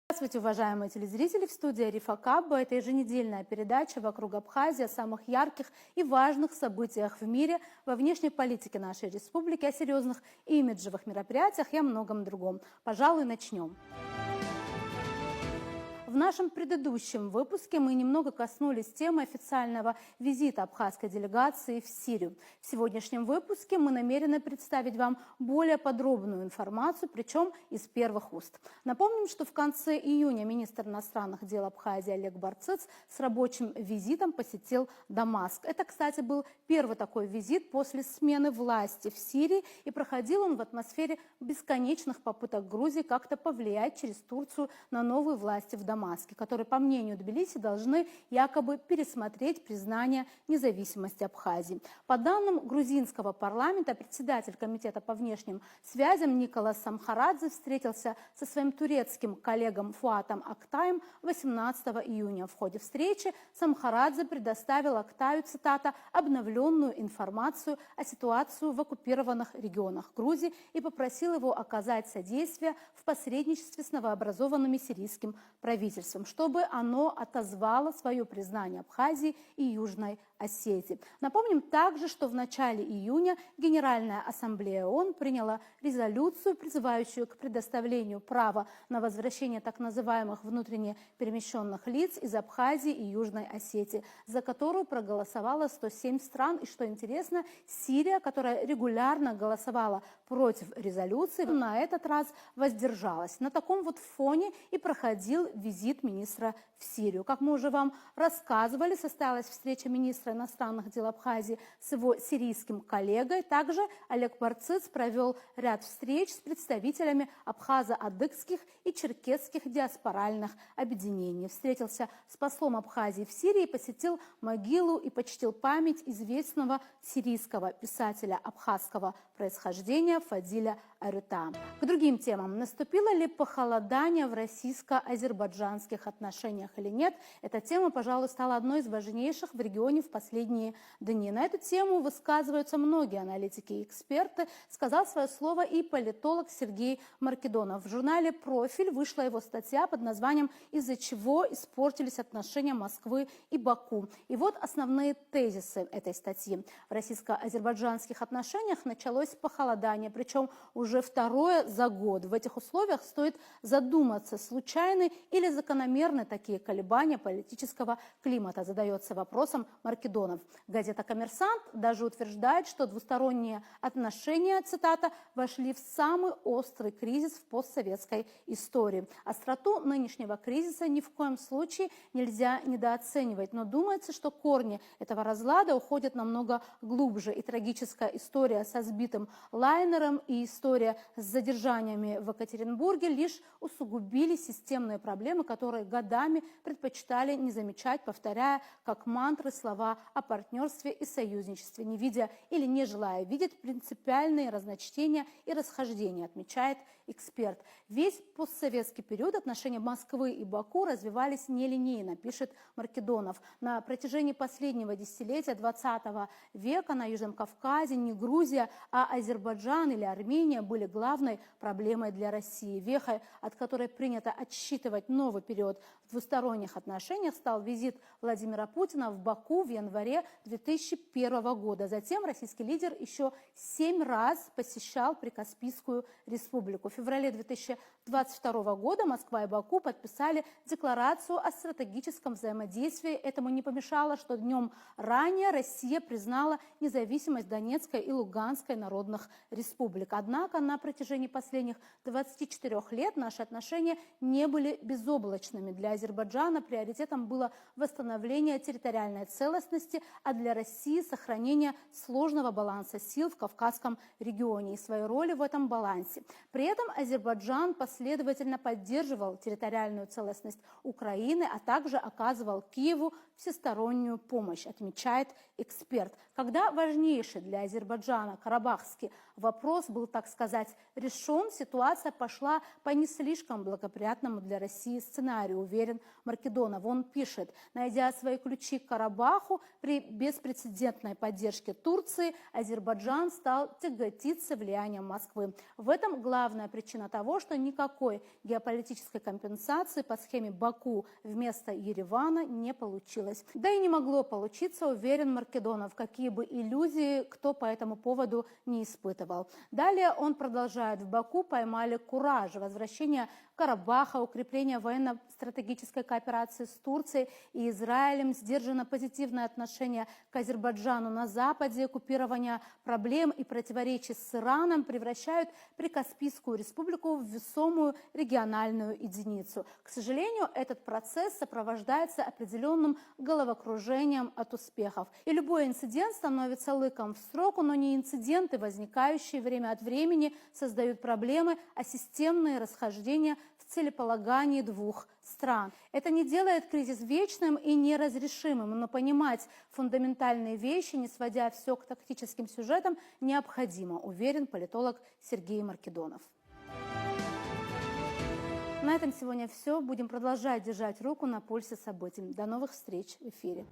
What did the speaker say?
Здравствуйте, уважаемые телезрители! В студии Арифа Кабба. Это еженедельная передача «Вокруг Абхазии» о самых ярких и важных событиях в мире, во внешней политике нашей республики, о серьезных имиджевых мероприятиях и о многом другом. Пожалуй, начнем. В нашем предыдущем выпуске мы немного коснулись темы официального визита абхазской делегации в Сирию. В сегодняшнем выпуске мы намерены представить вам более подробную информацию, причем из первых уст. Напомним, что в конце июня министр иностранных дел Абхазии Олег Барцыц с рабочим визитом посетил Дамаск. Это, кстати, был первый такой визит после смены власти в Сирии, и проходил он в атмосфере бесконечных попыток Грузии как-то повлиять через Турцию на новые власти в Дамаске, которые, по мнению Тбилиси, должны якобы пересмотреть признание независимости Абхазии. По данным грузинского парламента, председатель комитета по внешним связям Николас Самхарадзе встретился со своим турецким коллегом Фуатом Актаем 18 июня. В ходе встречи Самхарадзе предоставил Актаю, цитата, «обновленную информацию о ситуации в оккупированных регионах Грузии» и попросил его оказать содействие в посредничестве с новообразованным сирийским правительством, чтобы оно отозвало свое признание Абхазии и Южной Осетии. Напомним также, что в начале июня Генеральная ассамблея ООН приняла резолюцию, призывающую к предоставлению права на возвращение так называемых внутренне перемещенных лиц из Абхазии и Южной Осетии, за которую проголосовало 107 стран. И что интересно, Сирия, которая регулярно голосовала против резолюции, на этот раз воздержалась. На таком вот фоне и проходил визит министра в Сирию. Как мы уже вам рассказывали, состоялась встреча министра иностранных дел Абхазии с его сирийским коллегой. Также Олег Барцыц провел ряд встреч с представителями абхазо-адыгских и черкесских диаспоральных объединений. Встретился с послом Абхазии в Сирии, посетил могилу и почтил память известного сирийского писателя абхазского происхождения Фадиля Арюта. К другим темам. Наступило ли похолодание в российско-азербайджанских отношениях или нет? Эта тема, пожалуй, стала одной из важнейших в регионе в последние дни. На эту тему высказываются многие аналитики и эксперты. Сказал свое слово и политолог Сергей Маркедонов. В журнале «Профиль» вышла его статья под названием «Из-за чего испортились отношения Москвы и Баку». И вот основные тезисы этой статьи. В российско-азербайджанских отношениях началось похолодание, причем уже второе за год. В этих условиях стоит задуматься, случайны или закономерны такие колебания политического климата, задается вопросом Маркедонов. Газета «Коммерсант» даже утверждает, что двусторонние отношения, цитата, вошли в самый острый кризис в постсоветской истории. Остроту нынешнего кризиса ни в коем случае нельзя недооценивать, но думается, что корни этого разлада уходят намного глубже. И трагическая история со сбитым лайнером, и история с задержаниями в Екатеринбурге лишь усугубили системные проблемы, которые годами предпочитали не замечать, повторяя как мантры слова о партнерстве и союзничестве, не видя или не желая видеть принципиальные разночтения и расхождения, отмечает эксперт. Весь постсоветский период отношения Москвы и Баку развивались нелинейно, пишет Маркедонов. На протяжении последнего десятилетия 20 века на Южном Кавказе не Грузия, а Азербайджан или Армения были главной проблемой для России. Вехой, от которой принято отсчитывать новый период в двусторонних отношениях, стал визит Владимира Путина в Баку в январе 2001 года. Затем российский лидер еще 7 раз посещал Прикаспийскую республику. В феврале 2022 года Москва и Баку подписали декларацию о стратегическом взаимодействии. Этому не помешало, что днем ранее Россия признала независимость Донецкой и Луганской народных республик. Однако на протяжении последних 24 лет наши отношения не были безоблачными. Для Азербайджана приоритетом было восстановление территориальной целостности, а для России сохранение сложного баланса сил в Кавказском регионе и своей роли в этом балансе. При этом Азербайджан последовательно поддерживал территориальную целостность Украины, а также оказывал Киеву всестороннюю помощь, отмечает эксперт. Когда важнейший для Азербайджана карабахский вопрос был, так сказать, решен, ситуация пошла по не слишком благоприятному для России сценарию, уверен Маркедонов. Он пишет: найдя свои ключи к Карабаху, при беспрецедентной поддержке Турции Азербайджан стал тяготиться влиянием Москвы. В этом главная причина того, что никакой геополитической компенсации по схеме Баку вместо Еревана не получилось. Да и не могло получиться, уверен Маркедонов, какие бы иллюзии кто по этому поводу не испытывал. Далее он продолжает: в Баку поймали кураж, возвращение Карабаха, укрепление военно-стратегической кооперации с Турцией и Израилем, сдержанно позитивное отношение к Азербайджану на Западе, купирование проблем и противоречий с Ираном превращают Прикаспийскую республику в весомую региональную единицу. К сожалению, этот процесс сопровождается определенным головокружением от успехов. И любой инцидент становится лыком в строку, но не инциденты, возникающие время от времени, создают проблемы, а системные расхождения в целеполагании двух стран. Это не делает кризис вечным и неразрешимым, но понимать фундаментальные вещи, не сводя все к тактическим сюжетам, необходимо, уверен политолог Сергей Маркедонов. На этом сегодня все. Будем продолжать держать руку на пульсе событий. До новых встреч в эфире.